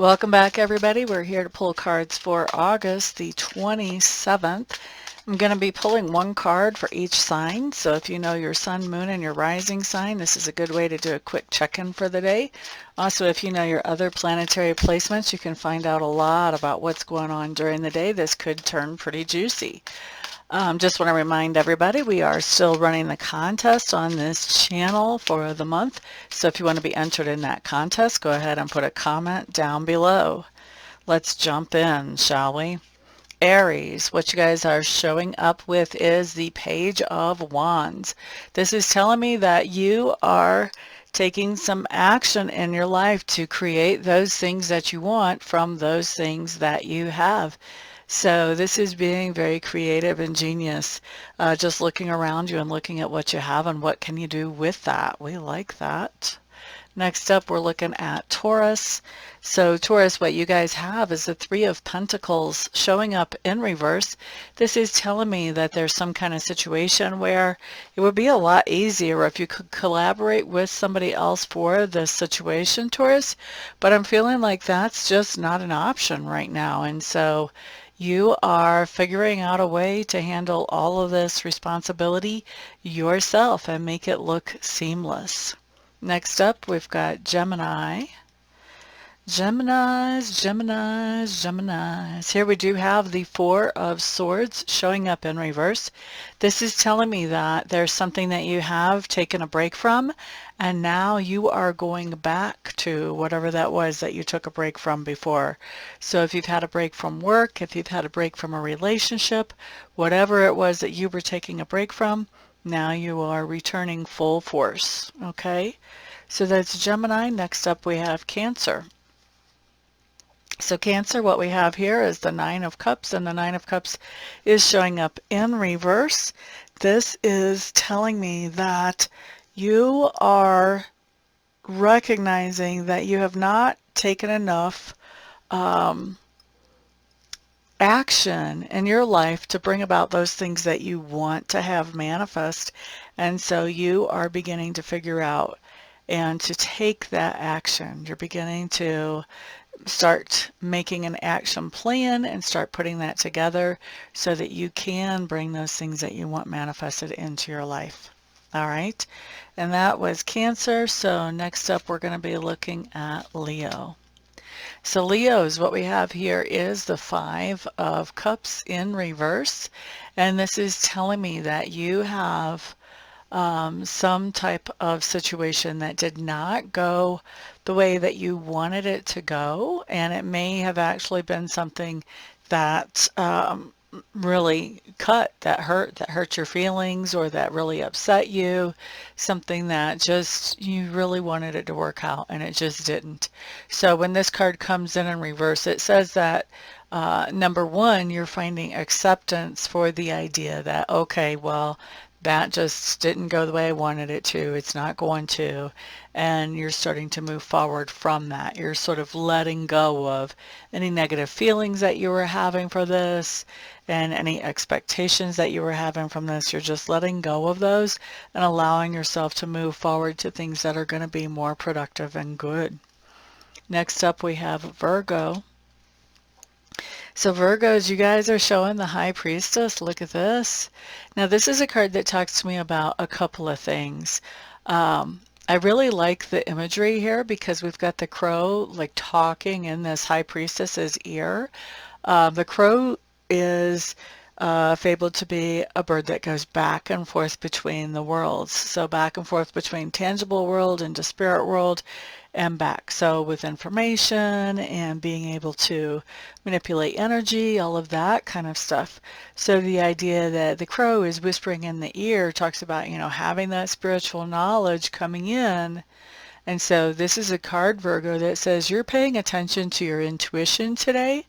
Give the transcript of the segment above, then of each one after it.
Welcome back, everybody. We're here to pull cards for August the 27th. I'm going to be pulling one card for each sign. So if you know your sun, moon, and your rising sign, this is a good way to do a quick check-in for the day. Also, if you know your other planetary placements, you can find out a lot about what's going on during the day. This could turn pretty juicy. Just want to remind everybody we are still running the contest on this channel for the month. So if you want to be entered in that contest, go ahead and put a comment down below. Let's jump in, shall we? Aries, what you guys are showing up with is the Page of Wands. This is telling me that you are taking some action in your life to create those things that you want from those things that you have. So this is being very creative and genius, just looking around you and looking at what you have and what can you do with that. We like that. Next up, we're looking at Taurus. So Taurus, what you guys have is the Three of Pentacles showing up in reverse. This is telling me that there's some kind of situation where it would be a lot easier if you could collaborate with somebody else for this situation, Taurus. But I'm feeling like that's just not an option right now. And so you are figuring out a way to handle all of this responsibility yourself and make it look seamless. Next up, we've got Gemini. Geminis. Here we do have the Four of Swords showing up in reverse. This is telling me that there's something that you have taken a break from, and now you are going back to whatever that was that you took a break from before. So if you've had a break from work, if you've had a break from a relationship, whatever it was that you were taking a break from, now you are returning full force, okay? So that's Gemini. Next up we have Cancer. So Cancer, what we have here is the Nine of Cups, and the Nine of Cups is showing up in reverse. This is telling me that you are recognizing that you have not taken enough action in your life to bring about those things that you want to have manifest. And so you are beginning to figure out and to take that action. You're beginning to start making an action plan and start putting that together so that you can bring those things that you want manifested into your life. All right. And that was Cancer. So next up, we're going to be looking at Leo. So Leo's, what we have here is the Five of Cups in reverse. And this is telling me that you have some type of situation that did not go the way that you wanted it to go. And it may have actually been something that really that hurt your feelings, or that really upset you, something that just you really wanted it to work out and it just didn't. So when this card comes in reverse, it says that number one, you're finding acceptance for the idea that, okay, well, that just didn't go the way I wanted it to. It's not going to. And you're starting to move forward from that. You're sort of letting go of any negative feelings that you were having for this and any expectations that you were having from this. You're just letting go of those and allowing yourself to move forward to things that are going to be more productive and good. Next up, we have Virgo. So Virgos, you guys are showing the High Priestess. Look at this. Now this is a card that talks to me about a couple of things. I really like the imagery here because we've got the crow like talking in this High Priestess's ear. The crow is fabled to be a bird that goes back and forth between the worlds. So back and forth between tangible world and the spirit world and back. So with information and being able to manipulate energy, all of that kind of stuff. So the idea that the crow is whispering in the ear talks about, you know, having that spiritual knowledge coming in. And so this is a card, Virgo, that says you're paying attention to your intuition today.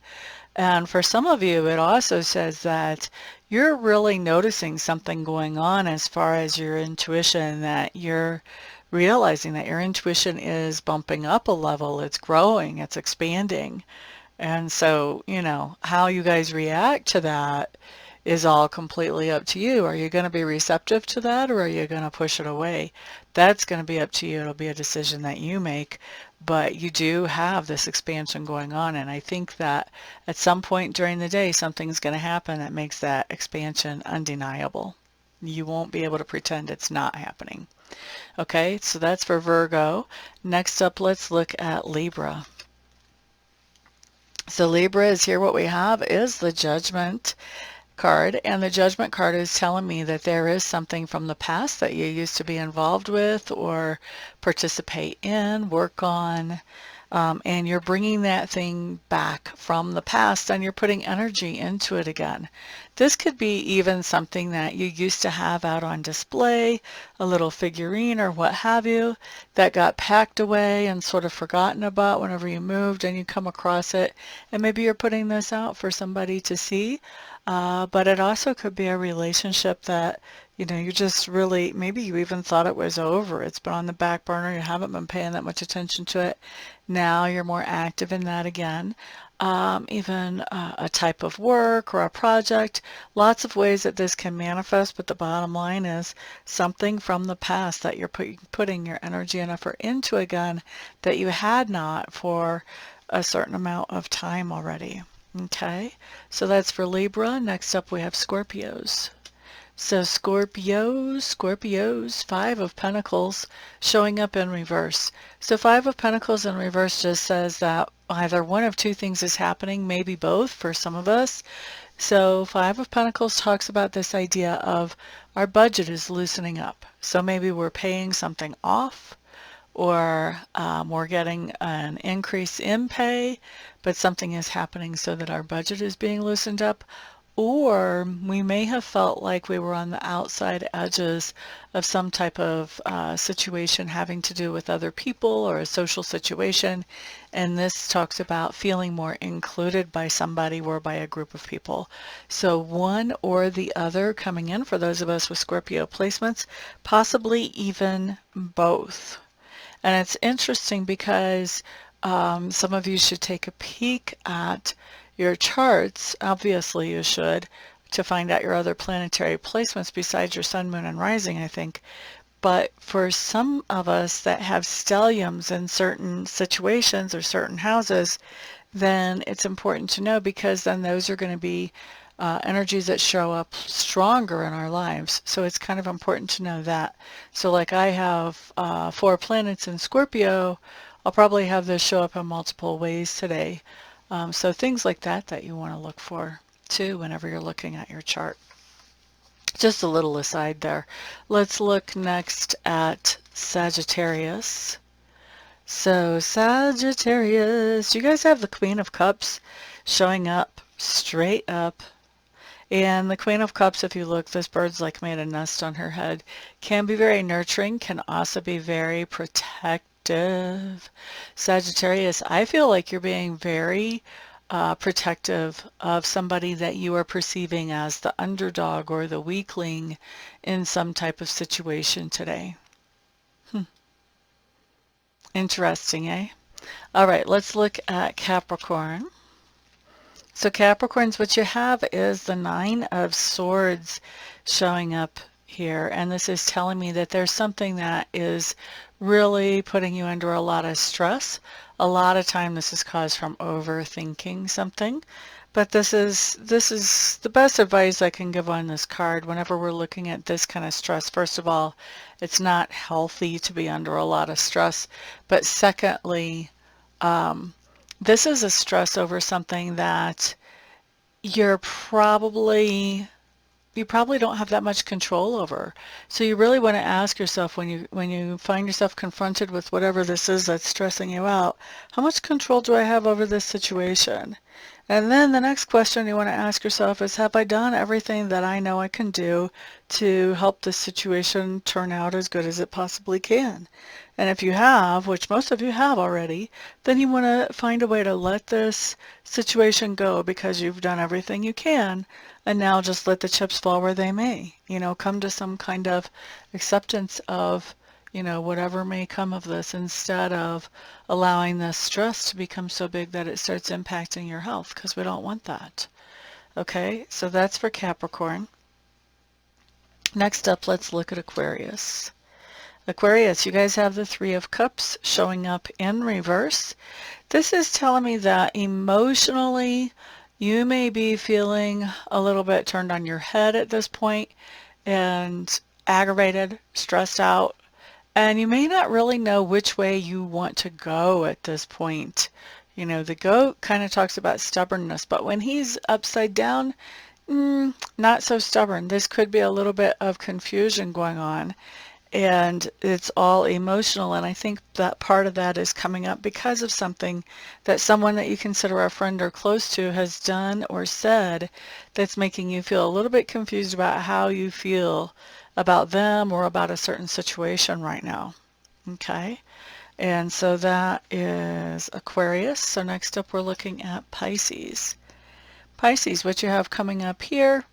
And for some of you, it also says that you're really noticing something going on as far as your intuition, that you're realizing that your intuition is bumping up a level, it's growing, it's expanding. And so, you know, how you guys react to that is all completely up to you. Are you going to be receptive to that, or are you going to push it away? That's going to be up to you. It'll be a decision that you make. but you do have this expansion going on, and I think that at some point during the day something's going to happen that makes that expansion undeniable. You won't be able to pretend it's not happening. Okay, so that's for Virgo. Next up, let's look at Libra. So Libra is here. What we have is the Judgment card, and the Judgment card is telling me that there is something from the past that you used to be involved with or participate in, work on, and you're bringing that thing back from the past and you're putting energy into it again. This could be even something that you used to have out on display, a little figurine or what have you, that got packed away and sort of forgotten about whenever you moved and you come across it, and maybe you're putting this out for somebody to see. But it also could be a relationship that, you know, you just really, maybe you even thought it was over. It's been on the back burner. You haven't been paying that much attention to it. Now you're more active in that again. Even a type of work or a project. Lots of ways that this can manifest, but the bottom line is something from the past that you're putting your energy and effort into again that you had not for a certain amount of time already. Okay, so that's for Libra. Next up we have Scorpios. So Scorpios, Five of Pentacles showing up in reverse. So Five of Pentacles in reverse just says that either one of two things is happening, maybe both for some of us. So Five of Pentacles talks about this idea of our budget is loosening up. So maybe we're paying something off, or we're getting an increase in pay, but something is happening so that our budget is being loosened up. Or we may have felt like we were on the outside edges of some type of situation having to do with other people or a social situation. And this talks about feeling more included by somebody or by a group of people. So one or the other coming in for those of us with Scorpio placements, possibly even both. And it's interesting because some of you should take a peek at your charts. Obviously you should, to find out your other planetary placements besides your sun, moon, and rising, I think. But for some of us that have stelliums in certain situations or certain houses, then it's important to know, because then those are going to be energies that show up stronger in our lives. So it's kind of important to know that. So like I have 4 planets in Scorpio, I'll probably have this show up in multiple ways today. So things like that that you want to look for too whenever you're looking at your chart. Just a little aside there. Let's look next at Sagittarius. So Sagittarius, you guys have the Queen of Cups showing up straight up. And the Queen of Cups, if you look, this bird's like made a nest on her head, can be very nurturing, can also be very protective. Sagittarius, I feel like you're being very protective of somebody that you are perceiving as the underdog or the weakling in some type of situation today. Interesting, eh? All right, let's look at Capricorn. So Capricorns, what you have is the Nine of Swords showing up here, and this is telling me that there's something that is really putting you under a lot of stress. A lot of time this is caused from overthinking something, but this is the best advice I can give on this card whenever we're looking at this kind of stress. First of all, it's not healthy to be under a lot of stress, but secondly, this is a stress over something that you probably don't have that much control over. So you really want to ask yourself, when you find yourself confronted with whatever this is that's stressing you out, how much control do I have over this situation? And then the next question you want to ask yourself is, have I done everything that I know I can do to help this situation turn out as good as it possibly can? And if you have, which most of you have already, then you want to find a way to let this situation go because you've done everything you can, and now just let the chips fall where they may. You know, come to some kind of acceptance of, you know, whatever may come of this, instead of allowing the stress to become so big that it starts impacting your health, because we don't want that. Okay, so that's for Capricorn. Next up, let's look at Aquarius. Aquarius, you guys have the Three of Cups showing up in reverse. This is telling me that emotionally you may be feeling a little bit turned on your head at this point and aggravated, stressed out, and you may not really know which way you want to go at this point. You know, the goat kind of talks about stubbornness, but when he's upside down, not so stubborn. This could be a little bit of confusion going on, and it's all emotional. And I think that part of that is coming up because of something that someone that you consider a friend or close to has done or said that's making you feel a little bit confused about how you feel about them or about a certain situation right now. Okay, and so that is Aquarius. So next up we're looking at Pisces. Pisces, what you have coming up here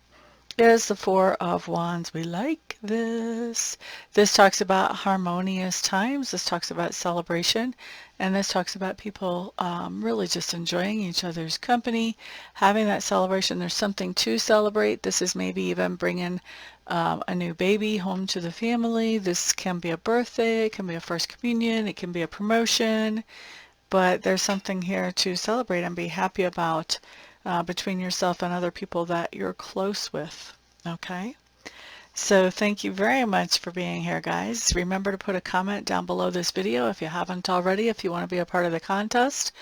is the Four of Wands. We like this. This talks about harmonious times. This talks about celebration. And this talks about people really just enjoying each other's company, having that celebration. There's something to celebrate. This is maybe even bringing a new baby home to the family. This can be a birthday. It can be a first communion. It can be a promotion. But there's something here to celebrate and be happy about between yourself and other people that you're close with. Okay? So thank you very much for being here, guys. Remember to put a comment down below this video if you haven't already, if you want to be a part of the contest.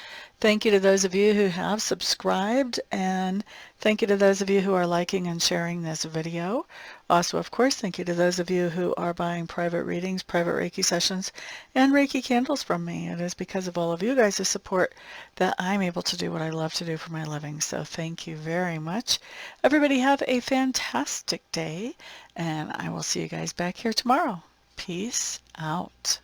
Thank you to those of you who have subscribed, and thank you to those of you who are liking and sharing this video. Also, of course, thank you to those of you who are buying private readings, private Reiki sessions, and Reiki candles from me. It is because of all of you guys' support that I'm able to do what I love to do for my living. So thank you very much. Everybody have a fantastic day, and I will see you guys back here tomorrow. Peace out.